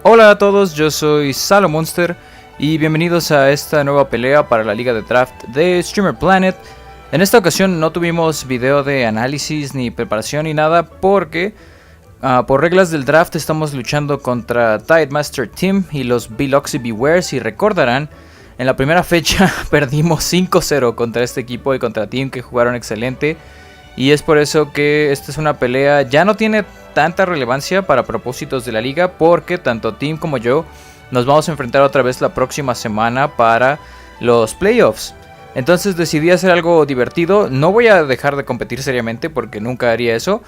Hola a todos, yo soy Salomonster y bienvenidos a esta nueva pelea para la liga de draft de Streamer Planet. En esta ocasión no tuvimos video de análisis ni preparación ni nada porque por reglas del draft estamos luchando contra Tidemaster Team y los Biloxi Beware. Si recordarán, en la primera fecha perdimos 5-0 contra este equipo y contra Team, que jugaron excelente. Y es por eso que esta es una pelea, ya no tiene tanta relevancia para propósitos de la liga, porque tanto Team como yo nos vamos a enfrentar otra vez la próxima semana para los playoffs. Entonces decidí hacer algo divertido. No voy a dejar de competir seriamente porque nunca haría eso,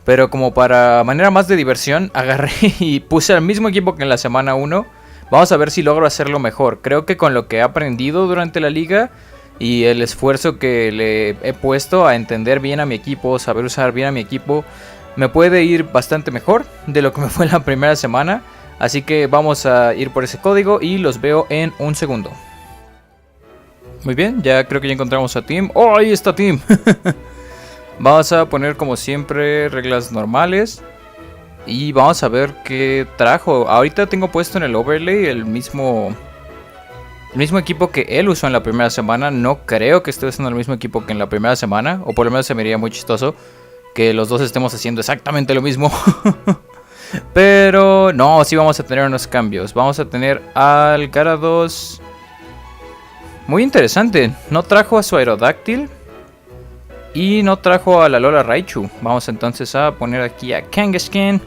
pero como para manera más de diversión agarré y puse al mismo equipo que en la semana 1. Vamos a ver si logro hacerlo mejor. Creo que con lo que he aprendido durante la liga y el esfuerzo que le he puesto a entender bien a mi equipo, saber usar bien a mi equipo, me puede ir bastante mejor de lo que me fue en la primera semana. Así que vamos a ir por ese código y los veo en un segundo. Muy bien, ya creo que ya encontramos a Team. ¡Oh, ahí está Team! Vamos a poner como siempre reglas normales. Y vamos a ver qué trajo. Ahorita tengo puesto en el overlay el mismo equipo que él usó en la primera semana. No creo que esté usando el mismo equipo que en la primera semana, o por lo menos se me haría muy chistoso que los dos estemos haciendo exactamente lo mismo. Pero no, sí vamos a tener unos cambios. Vamos a tener al Gyarados. Muy interesante, no trajo a su Aerodactyl y no trajo a la Alola Raichu. Vamos entonces a poner aquí a Kangaskhan.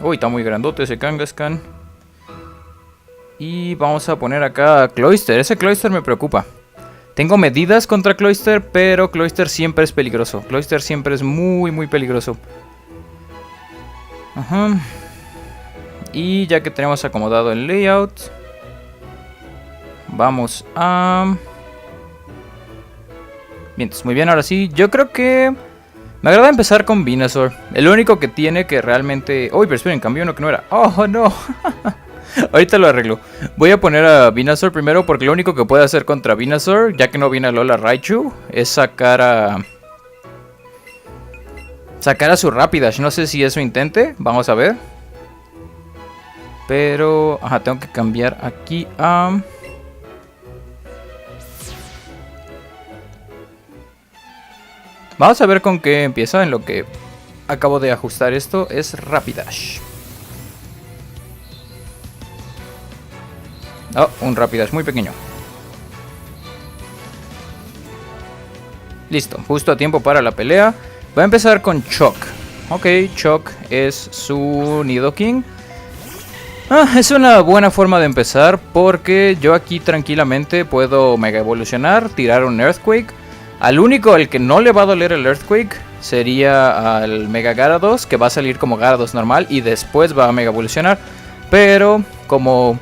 Uy, está muy grandote ese Kangaskhan. Y vamos a poner acá a Cloyster. Ese Cloyster me preocupa. Tengo medidas contra Cloyster, pero Cloyster siempre es peligroso. Cloyster siempre es muy peligroso. Ajá. Y ya que tenemos acomodado el layout, vamos a... Bien, muy bien, ahora sí. Yo creo que me agrada empezar con Venusaur. El único que tiene que realmente... Uy, pero esperen, cambió uno que no era. ¡Oh, no! Ahorita lo arreglo. Voy a poner a Venusaur primero porque lo único que puede hacer contra Venusaur, ya que no viene Alola Raichu, es sacar a su Rapidash. No sé si eso intente, vamos a ver. Pero... Ajá, tengo que cambiar aquí a... Vamos a ver con qué empieza. En lo que acabo de ajustar esto es Rapidash. Oh, un Rapidash muy pequeño. Listo, justo a tiempo para la pelea. Voy a empezar con Choc. Ok, Choc es su Nidoking. Es una buena forma de empezar porque yo aquí tranquilamente puedo Mega Evolucionar, tirar un Earthquake. Al único al que no le va a doler el Earthquake sería al Mega Gyarados, que va a salir como Gyarados normal y después va a Mega Evolucionar. Pero como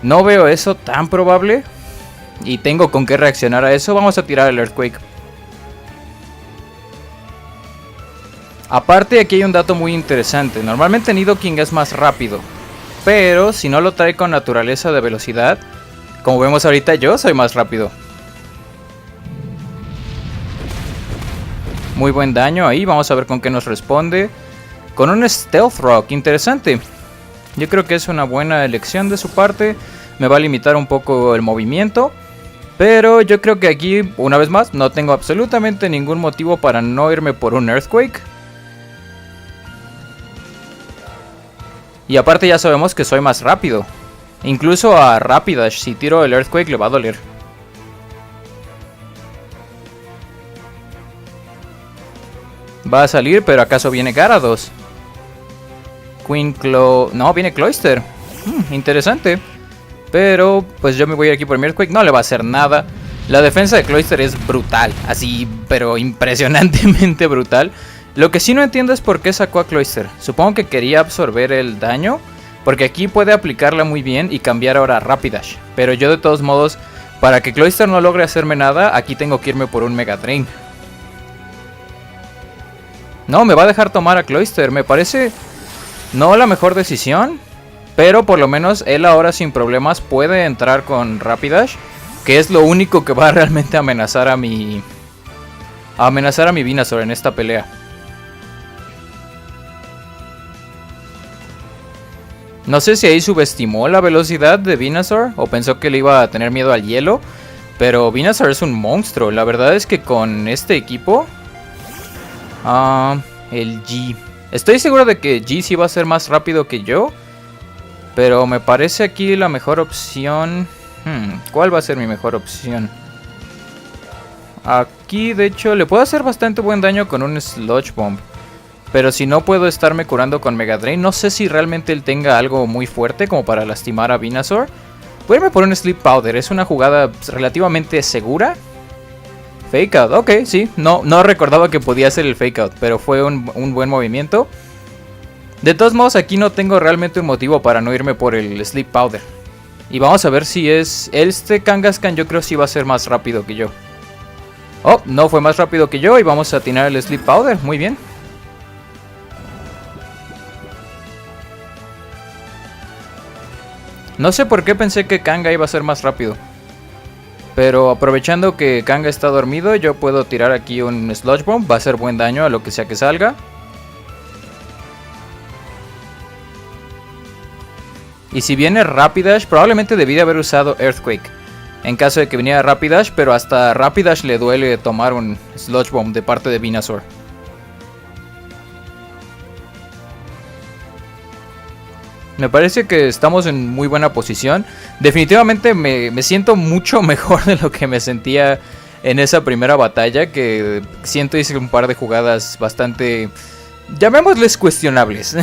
no veo eso tan probable y tengo con qué reaccionar a eso, vamos a tirar el Earthquake. Aparte, aquí hay un dato muy interesante. Normalmente Nidoking es más rápido, pero si no lo trae con naturaleza de velocidad, como vemos ahorita, yo soy más rápido. Muy buen daño ahí, vamos a ver con qué nos responde. Con un Stealth Rock, interesante. Yo creo que es una buena elección de su parte. Me va a limitar un poco el movimiento, pero yo creo que aquí, una vez más, no tengo absolutamente ningún motivo para no irme por un Earthquake. Y aparte ya sabemos que soy más rápido. Incluso a Rapidash, si tiro el Earthquake, le va a doler. Va a salir, pero ¿acaso viene Gyarados? No, viene Cloyster. Interesante. Pero pues yo me voy aquí por mi Earthquake. No le va a hacer nada. La defensa de Cloyster es brutal. Así, pero impresionantemente brutal. Lo que sí no entiendo es por qué sacó a Cloyster. Supongo que quería absorber el daño, porque aquí puede aplicarla muy bien y cambiar ahora a Rapidash. Pero yo de todos modos, para que Cloyster no logre hacerme nada, aquí tengo que irme por un Mega Drain. No, me va a dejar tomar a Cloyster. Me parece no la mejor decisión, pero por lo menos él ahora sin problemas puede entrar con Rapidash que es lo único que va a realmente amenazar a mi Venusaur en esta pelea. No sé si ahí subestimó la velocidad de Venusaur o pensó que le iba a tener miedo al hielo, pero Venusaur es un monstruo. La verdad es que con este equipo, el G, estoy seguro de que G sí va a ser más rápido que yo, pero me parece aquí la mejor opción. ¿Cuál va a ser mi mejor opción? Aquí de hecho le puedo hacer bastante buen daño con un Sludge Bomb, pero si no puedo estarme curando con Mega Drain. No sé si realmente él tenga algo muy fuerte como para lastimar a Venusaur. Voy a irme por un Sleep Powder, es una jugada relativamente segura. Fake Out, ok, sí, no recordaba que podía hacer el Fake Out, pero fue un buen movimiento. De todos modos, aquí no tengo realmente un motivo para no irme por el Sleep Powder. Y vamos a ver si es... Este Kangaskhan yo creo sí va a ser más rápido que yo. Oh, no fue más rápido que yo y vamos a atinar el Sleep Powder, muy bien. No sé por qué pensé que Kanga iba a ser más rápido. Pero aprovechando que Kanga está dormido, yo puedo tirar aquí un Sludge Bomb. Va a hacer buen daño a lo que sea que salga. Y si viene Rapidash, probablemente debí de haber usado Earthquake en caso de que viniera Rapidash, pero hasta Rapidash le duele tomar un Sludge Bomb de parte de Venusaur. Me parece que estamos en muy buena posición. Definitivamente me siento mucho mejor de lo que me sentía en esa primera batalla, que siento hice un par de jugadas bastante, llamémosles, cuestionables.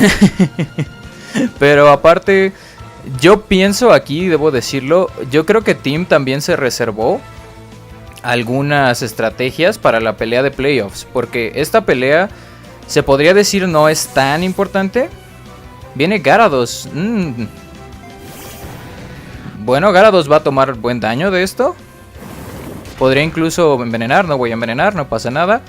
Pero aparte, yo pienso aquí, debo decirlo, yo creo que Team también se reservó algunas estrategias para la pelea de playoffs, porque esta pelea se podría decir no es tan importante. Viene Gyarados. Bueno, Gyarados va a tomar buen daño de esto. Podría incluso envenenar, no voy a envenenar, no pasa nada.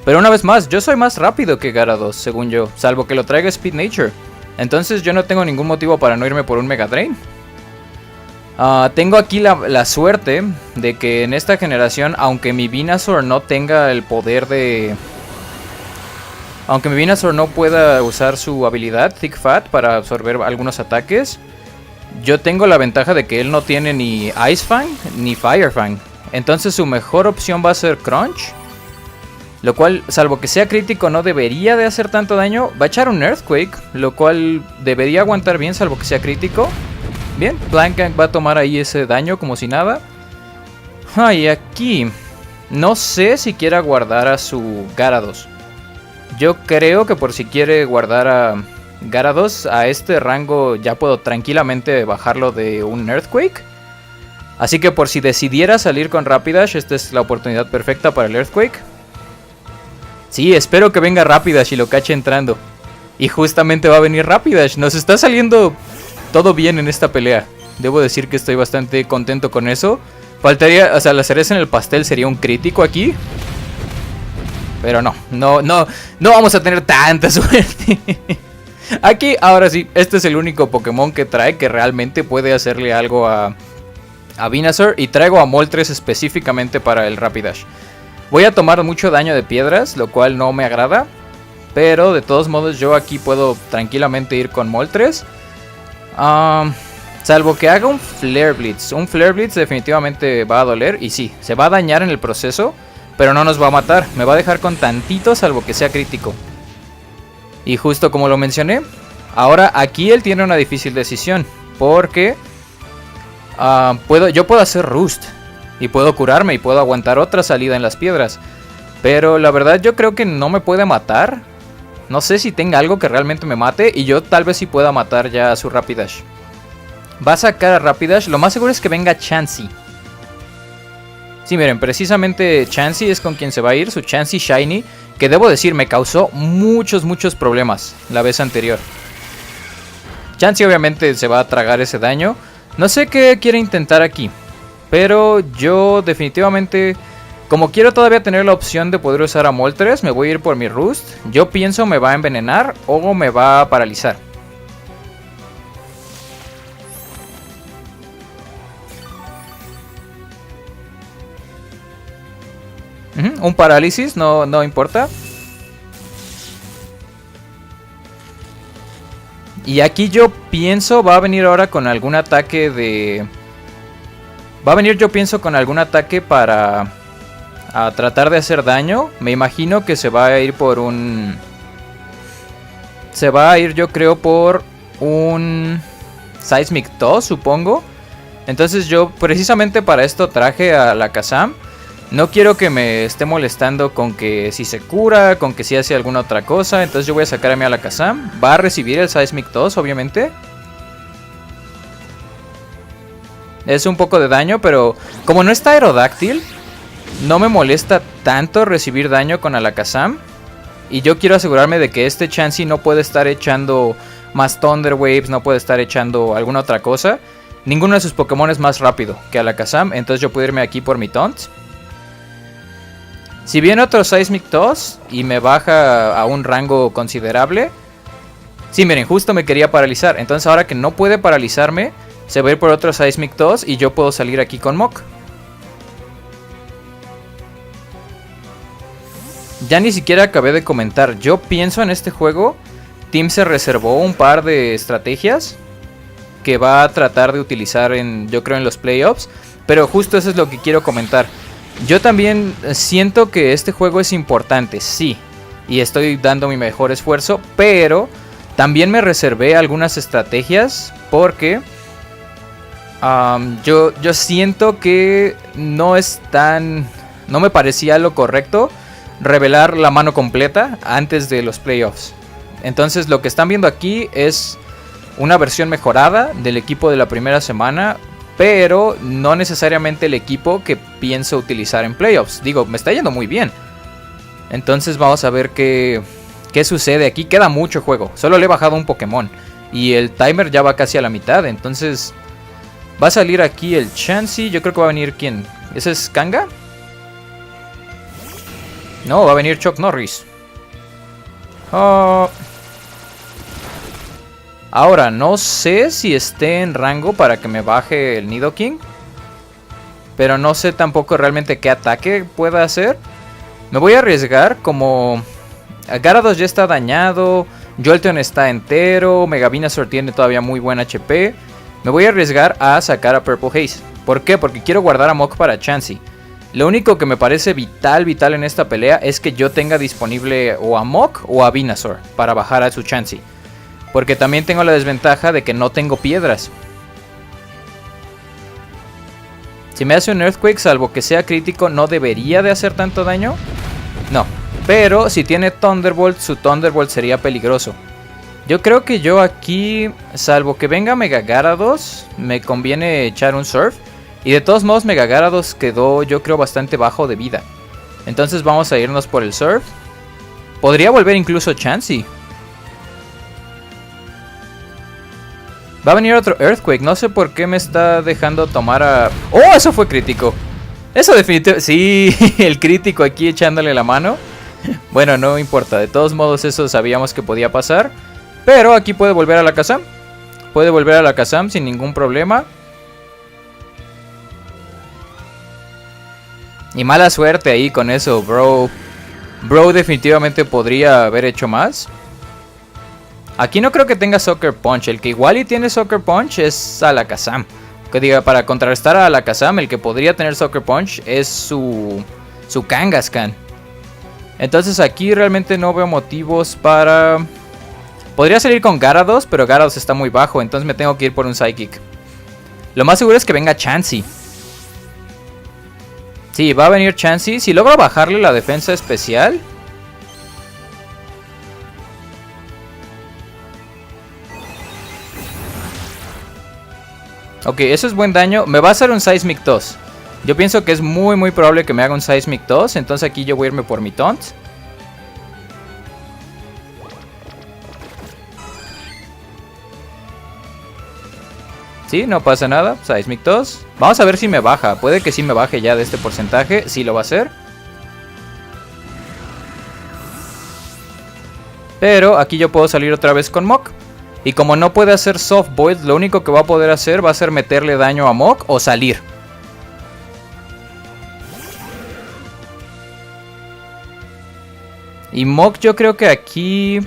Pero una vez más, yo soy más rápido que Gyarados, según yo, salvo que lo traiga Speed Nature. Entonces yo no tengo ningún motivo para no irme por un Mega Drain. Tengo aquí la suerte de que en esta generación, aunque mi Venusaur no tenga el poder de... Aunque mi Venusaur no pueda usar su habilidad Thick Fat para absorber algunos ataques, yo tengo la ventaja de que él no tiene ni Ice Fang ni Fire Fang. Entonces su mejor opción va a ser Crunch, lo cual, salvo que sea crítico, no debería de hacer tanto daño. Va a echar un Earthquake, lo cual debería aguantar bien, salvo que sea crítico. Bien, Blanka va a tomar ahí ese daño como si nada. Y aquí no sé si quiera guardar a su Gyarados. Yo creo que por si quiere guardar a Gyarados a este rango, ya puedo tranquilamente bajarlo de un Earthquake. Así que por si decidiera salir con Rapidash, esta es la oportunidad perfecta para el Earthquake. Sí, espero que venga Rapidash y lo cache entrando. Y justamente va a venir Rapidash. Nos está saliendo todo bien en esta pelea. Debo decir que estoy bastante contento con eso. Faltaría, o sea, la cereza en el pastel sería un crítico aquí. Pero no vamos a tener tanta suerte. Aquí, ahora sí, este es el único Pokémon que trae que realmente puede hacerle algo a Venusaur. Y traigo a Moltres específicamente para el Rapidash. Voy a tomar mucho daño de piedras, lo cual no me agrada. Pero de todos modos yo aquí puedo tranquilamente ir con Moltres. Salvo que haga un Flare Blitz. Un Flare Blitz definitivamente va a doler. Y sí, se va a dañar en el proceso, pero no nos va a matar. Me va a dejar con tantito, salvo que sea crítico. Y justo como lo mencioné, ahora aquí él tiene una difícil decisión. Porque yo puedo hacer Roost y puedo curarme y puedo aguantar otra salida en las piedras. Pero la verdad yo creo que no me puede matar. No sé si tenga algo que realmente me mate. Y yo tal vez sí pueda matar ya a su Rapidash. Va a sacar a Rapidash. Lo más seguro es que venga Chansey. Sí, miren, precisamente Chansey es con quien se va a ir. Su Chansey Shiny, que debo decir me causó muchos problemas la vez anterior. Chansey obviamente se va a tragar ese daño. No sé qué quiere intentar aquí, pero yo definitivamente, como quiero todavía tener la opción de poder usar a Moltres, me voy a ir por mi Roost. Yo pienso me va a envenenar o me va a paralizar. Un parálisis, no importa. Y aquí yo pienso va a venir ahora con algún ataque de... Va a venir yo pienso con algún ataque para... a tratar de hacer daño. Me imagino que se va a ir por un... Se va a ir yo creo por un... Seismic Toss, supongo. Entonces yo precisamente para esto traje a la Kazam. No quiero que me esté molestando con que si se cura, con que si hace alguna otra cosa. Entonces yo voy a sacar a mi Alakazam. Va a recibir el Seismic Toss, obviamente. Es un poco de daño, pero como no está Aerodáctil, no me molesta tanto recibir daño con Alakazam. Y yo quiero asegurarme de que este Chansey no puede estar echando más Thunder Waves, no puede estar echando alguna otra cosa. Ninguno de sus Pokémon es más rápido que Alakazam, entonces yo puedo irme aquí por mi Taunt. Si viene otro Seismic Toss y me baja a un rango considerable... Sí, miren, justo me quería paralizar. Entonces ahora que no puede paralizarme, se va a ir por otro Seismic Toss y yo puedo salir aquí con Muk. Ya ni siquiera acabé de comentar. Yo pienso en este juego, Team se reservó un par de estrategias que va a tratar de utilizar yo creo en los playoffs. Pero justo eso es lo que quiero comentar. Yo también siento que este juego es importante, sí. Y estoy dando mi mejor esfuerzo. Pero también me reservé algunas estrategias porque yo siento que no es tan... No me parecía lo correcto revelar la mano completa antes de los playoffs. Entonces lo que están viendo aquí es una versión mejorada del equipo de la primera semana, pero no necesariamente el equipo que pienso utilizar en playoffs. Digo, me está yendo muy bien. Entonces vamos a ver qué sucede aquí. Queda mucho juego, solo le he bajado un Pokémon y el timer ya va casi a la mitad. Entonces va a salir aquí el Chansey. Yo creo que va a venir, ¿quién? ¿Ese es Kanga? No, va a venir Chuck Norris. Ahora, no sé si esté en rango para que me baje el Nidoking. Pero no sé tampoco realmente qué ataque pueda hacer. Me voy a arriesgar como... Gyarados ya está dañado. Jolteon está entero. Mega Venusaur tiene todavía muy buen HP. Me voy a arriesgar a sacar a Purple Haze. ¿Por qué? Porque quiero guardar a Muk para Chansey. Lo único que me parece vital en esta pelea es que yo tenga disponible o a Muk o a Venusaur para bajar a su Chansey. Porque también tengo la desventaja de que no tengo piedras. Si me hace un Earthquake, salvo que sea crítico, no debería de hacer tanto daño. No, pero si tiene Thunderbolt, su Thunderbolt sería peligroso. Yo creo que yo aquí, salvo que venga Mega Gyarados, me conviene echar un Surf. Y de todos modos Mega Gyarados quedó yo creo bastante bajo de vida. Entonces vamos a irnos por el Surf. Podría volver incluso Chansey. Va a venir otro Earthquake. No sé por qué me está dejando tomar a... ¡Oh! Eso fue crítico. Eso definitivamente... Sí, el crítico aquí echándole la mano. Bueno, no importa. De todos modos eso sabíamos que podía pasar. Pero aquí puede volver a la Kazam. Puede volver a la Kazam sin ningún problema. Y mala suerte ahí con eso, bro. Bro definitivamente podría haber hecho más. Aquí no creo que tenga Sucker Punch. El que igual y tiene Sucker Punch es Alakazam. Que diga, para contrarrestar a Alakazam, el que podría tener Sucker Punch es su Kangaskhan. Entonces aquí realmente no veo motivos para... Podría salir con Gyarados, pero Gyarados está muy bajo. Entonces me tengo que ir por un Psychic. Lo más seguro es que venga Chansey. Sí, va a venir Chansey. Si logro bajarle la defensa especial. Ok, eso es buen daño. Me va a hacer un Seismic Toss. Yo pienso que es muy probable que me haga un Seismic Toss. Entonces aquí yo voy a irme por mi Taunt. Sí, no pasa nada. Seismic Toss. Vamos a ver si me baja. Puede que sí me baje ya de este porcentaje. Sí lo va a hacer. Pero aquí yo puedo salir otra vez con Muk. Y como no puede hacer Soft Void, lo único que va a poder hacer va a ser meterle daño a Muk o salir. Y Mok yo creo que aquí...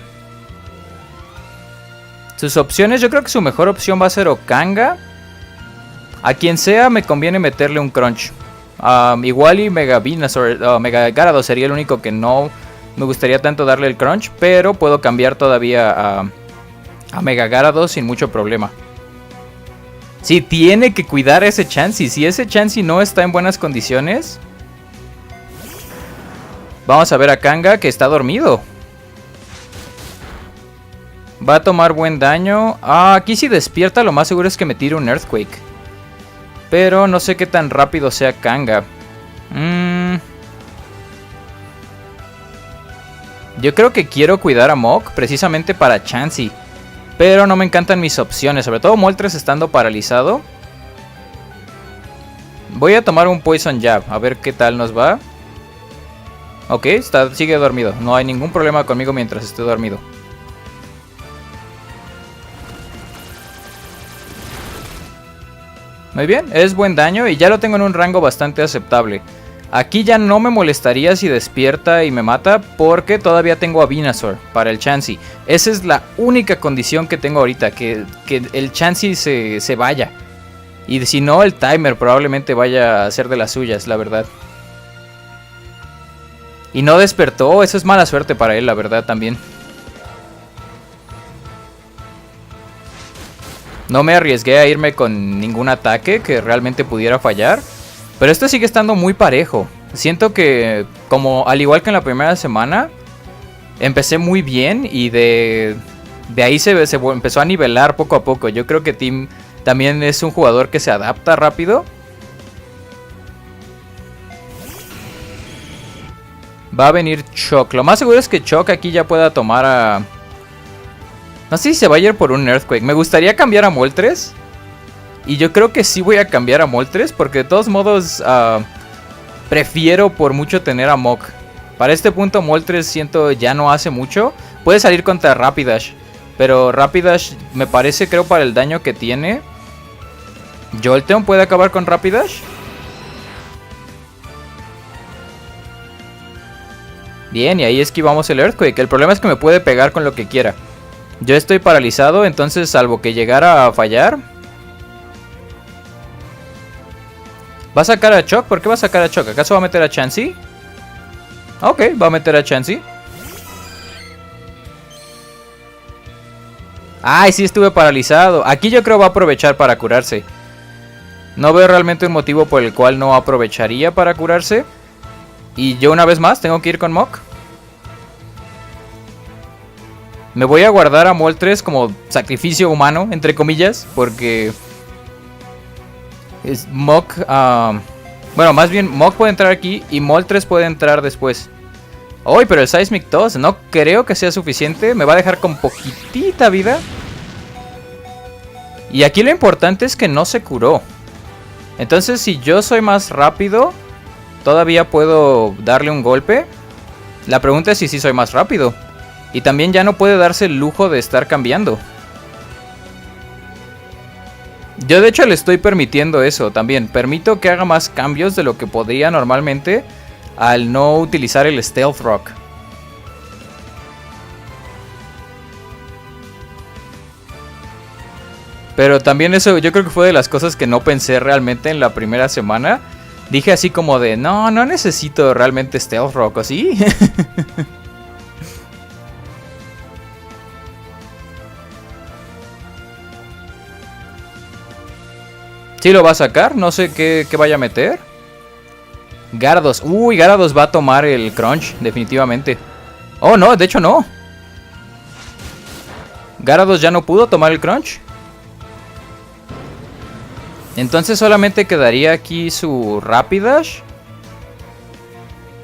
Sus opciones, yo creo que su mejor opción va a ser o Kanga. A quien sea me conviene meterle un Crunch. Igual y Mega Venusaur, Mega Gyarados sería el único que no me gustaría tanto darle el Crunch. Pero puedo cambiar todavía a Mega Gyarados sin mucho problema. Sí, tiene que cuidar a ese Chansey. Si ese Chansey no está en buenas condiciones... Vamos a ver a Kanga que está dormido. Va a tomar buen daño. Aquí si despierta lo más seguro es que me tire un Earthquake. Pero no sé qué tan rápido sea Kanga. Yo creo que quiero cuidar a Mok precisamente para Chansey. Pero no me encantan mis opciones. Sobre todo Moltres estando paralizado. Voy a tomar un Poison Jab. A ver qué tal nos va. Ok, sigue dormido. No hay ningún problema conmigo mientras esté dormido. Muy bien, es buen daño y ya lo tengo en un rango bastante aceptable. Aquí ya no me molestaría si despierta y me mata porque todavía tengo a Venusaur para el Chansey. Esa es la única condición que tengo ahorita, que el Chansey se vaya. Y si no, el timer probablemente vaya a hacer de las suyas, la verdad. Y no despertó, eso es mala suerte para él, la verdad, también. No me arriesgué a irme con ningún ataque que realmente pudiera fallar. Pero esto sigue estando muy parejo. Siento que, como al igual que en la primera semana, empecé muy bien y de ahí se empezó a nivelar poco a poco. Yo creo que Tim también es un jugador que se adapta rápido. Va a venir Choc. Lo más seguro es que Choc aquí ya pueda tomar a... No sé si se va a ir por un Earthquake. Me gustaría cambiar a Moltres. Y yo creo que sí voy a cambiar a Moltres. Porque de todos modos prefiero por mucho tener a Mok. Para este punto Moltres siento ya no hace mucho. Puede salir contra Rapidash. Pero Rapidash me parece, creo, para el daño que tiene. Jolteon puede acabar con Rapidash. Bien, y ahí esquivamos el Earthquake. El problema es que me puede pegar con lo que quiera. Yo estoy paralizado, entonces salvo que llegara a fallar. ¿Va a sacar a Choc? ¿Por qué va a sacar a Choc? ¿Acaso va a meter a Chansey? Ok, va a meter a Chansey. Ay, sí estuve paralizado. Aquí yo creo va a aprovechar para curarse. No veo realmente un motivo por el cual no aprovecharía para curarse. Y yo una vez más tengo que ir con Mok. Me voy a guardar a Moltres como sacrificio humano, entre comillas, porque es Mok... bueno, más bien Mok puede entrar aquí y Moltres puede entrar después. Uy, pero el Seismic Toss no creo que sea suficiente. Me va a dejar con poquitita vida. Y aquí lo importante es que no se curó. Entonces si yo soy más rápido, todavía puedo darle un golpe. La pregunta es si sí soy más rápido. Y también ya no puede darse el lujo de estar cambiando. Yo de hecho le estoy permitiendo eso también. Permito que haga más cambios de lo que podría normalmente al no utilizar el Stealth Rock. Pero también eso yo creo que fue de las cosas que no pensé realmente en la primera semana. Dije así como de, no necesito realmente Stealth Rock, ¿o sí? Sí lo va a sacar, no sé qué vaya a meter. Gyarados, uy, Gyarados va a tomar el Crunch, definitivamente. Oh no, de hecho no. Gyarados ya no pudo tomar el Crunch. Entonces solamente quedaría aquí su Rapidash.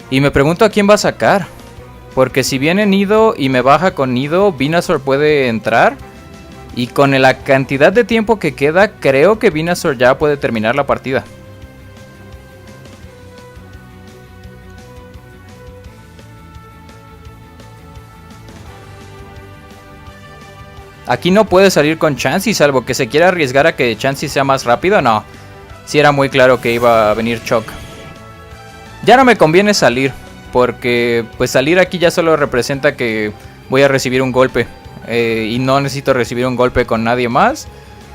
Y me pregunto a quién va a sacar. Porque si viene Nido y me baja con Nido, Venusaur puede entrar. Y con la cantidad de tiempo que queda, creo que Venusaur ya puede terminar la partida. Aquí no puede salir con Chansey, salvo que se quiera arriesgar a que Chansey sea más rápido. No, sí era muy claro que iba a venir Choc. Ya no me conviene salir. porque pues salir aquí ya solo representa que voy a recibir un golpe. Y no necesito recibir un golpe con nadie más.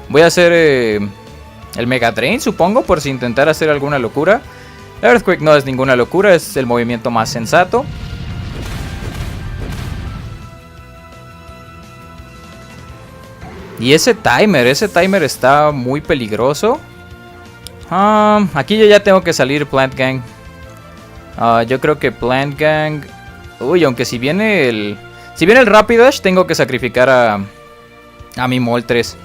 Voy a hacer el Mega Drain, supongo, por si intentar hacer alguna locura. Earthquake no es ninguna locura, es el movimiento más sensato. Y ese timer está muy peligroso. Aquí yo ya tengo que salir Plant Gang. Yo creo que Plant Gang... Uy, aunque si viene el Rapidash, tengo que sacrificar a mi Moltres.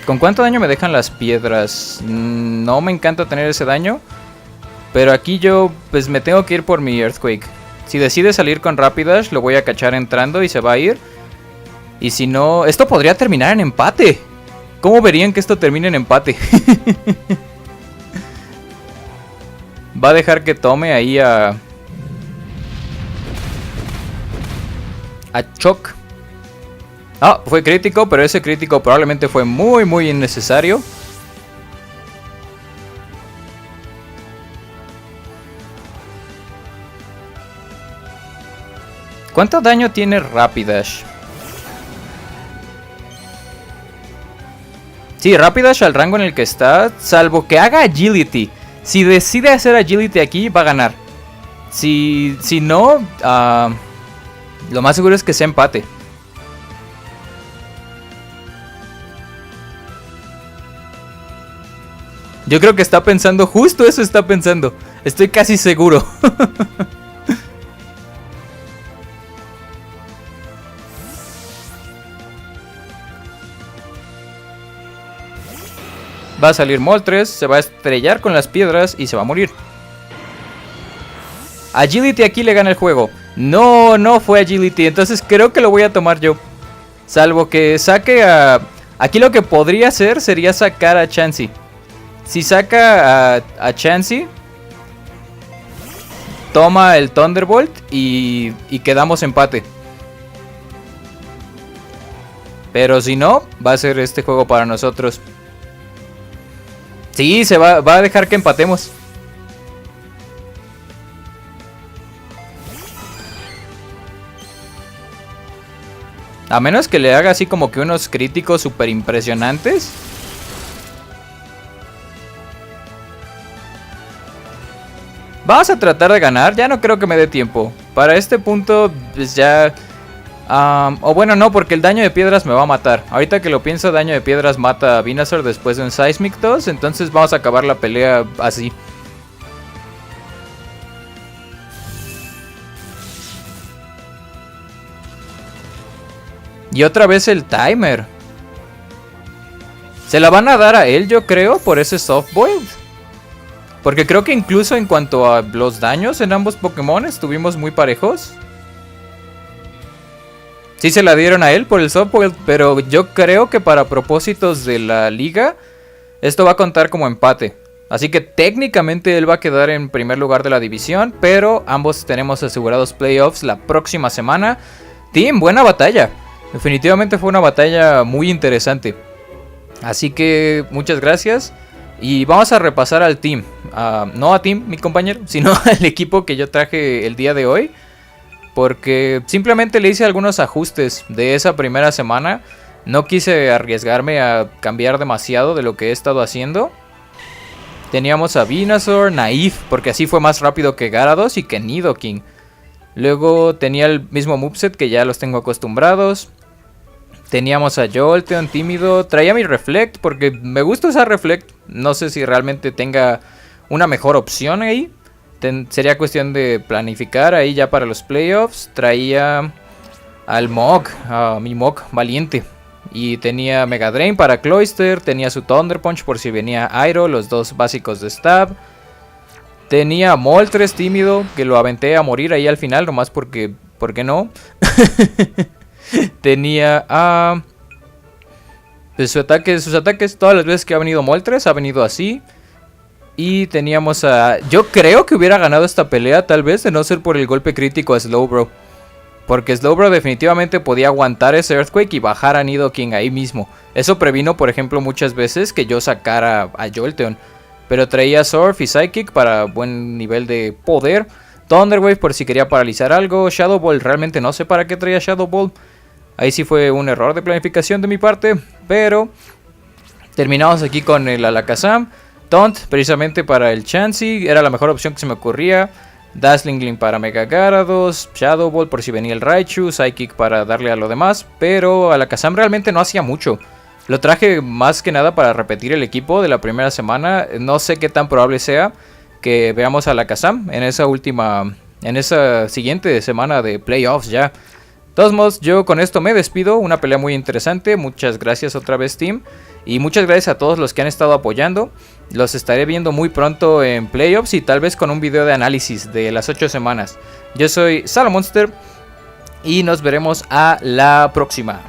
¿Con cuánto daño me dejan las piedras? No me encanta tener ese daño. Pero aquí yo pues me tengo que ir por mi Earthquake. Si decide salir con Rapidash, lo voy a cachar entrando y se va a ir. Y si no... Esto podría terminar en empate. ¿Cómo verían que esto termine en empate? Va a dejar que tome ahí a Choc. Fue crítico, pero ese crítico probablemente fue muy muy innecesario. ¿Cuánto daño tiene Rapidash? Sí, Rapidash al rango en el que está, salvo que haga Agility. Si decide hacer Agility aquí, va a ganar. Si no, lo más seguro es que sea empate. Yo creo que está pensando, justo eso está pensando. Estoy casi seguro. Va a salir Moltres, se va a estrellar con las piedras y se va a morir. Agility aquí le gana el juego. No fue Agility, entonces creo que lo voy a tomar yo. Salvo que saque a... Aquí lo que podría hacer sería sacar a Chansey. Si saca a Chansey, toma el Thunderbolt y quedamos empate. Pero si no, va a ser este juego para nosotros. Sí, va a dejar que empatemos. A menos que le haga así como que unos críticos super impresionantes. Vamos a tratar de ganar. Ya no creo que me dé tiempo. Para este punto, pues ya... o bueno, no, porque el daño de piedras me va a matar. Ahorita que lo pienso, daño de piedras mata a Venusaur después de un Seismic Toss. Entonces vamos a acabar la pelea así. Y otra vez el timer. Se la van a dar a él, yo creo, por ese Soft Boiled. Porque creo que incluso en cuanto a los daños en ambos Pokémon estuvimos muy parejos. Sí se la dieron a él por el Soft Boiled, pero yo creo que para propósitos de la liga, esto va a contar como empate. Así que técnicamente él va a quedar en primer lugar de la división, pero ambos tenemos asegurados playoffs la próxima semana. Team, buena batalla. Definitivamente fue una batalla muy interesante. Así que muchas gracias. Y vamos a repasar al team. No a Team, mi compañero, sino al equipo que yo traje el día de hoy. Porque simplemente le hice algunos ajustes de esa primera semana. No quise arriesgarme a cambiar demasiado de lo que he estado haciendo. Teníamos a Venusaur, Naif, porque así fue más rápido que Gyarados y que Nidoking. Luego tenía el mismo moveset que ya los tengo acostumbrados. Teníamos a Jolteon, tímido. Traía mi Reflect porque me gusta usar Reflect. No sé si realmente tenga una mejor opción ahí. Sería cuestión de planificar ahí ya para los playoffs. Traía al Mog, a mi Mog valiente. Y tenía Mega Drain para Cloyster. Tenía su Thunder Punch por si venía Airo, los dos básicos de Stab. Tenía Moltres tímido, que lo aventé a morir ahí al final, nomás porque no. Tenía sus ataques, todas las veces que ha venido Moltres, ha venido así. Y teníamos a... Yo creo que hubiera ganado esta pelea, tal vez, de no ser por el golpe crítico a Slowbro. Porque Slowbro definitivamente podía aguantar ese Earthquake y bajar a Nidoking ahí mismo. Eso previno, por ejemplo, muchas veces que yo sacara a Jolteon. pero traía Surf y Psychic para buen nivel de poder. Thunder Wave por si quería paralizar algo. Shadow Ball, realmente no sé para qué traía Shadow Ball. Ahí sí fue un error de planificación de mi parte, pero terminamos aquí con el Alakazam. Taunt, precisamente para el Chansey, era la mejor opción que se me ocurría. Dazzling Gleam para Mega Gyarados, Shadow Ball por si venía el Raichu, Psychic para darle a lo demás, pero Alakazam realmente no hacía mucho. Lo traje más que nada para repetir el equipo de la primera semana. No sé qué tan probable sea que veamos a Alakazam en esa siguiente semana de playoffs ya. De todos modos, yo con esto me despido. Una pelea muy interesante. Muchas gracias otra vez, team. Y muchas gracias a todos los que han estado apoyando. Los estaré viendo muy pronto en playoffs y tal vez con un video de análisis de las 8 semanas. Yo soy Salomonster y nos veremos a la próxima.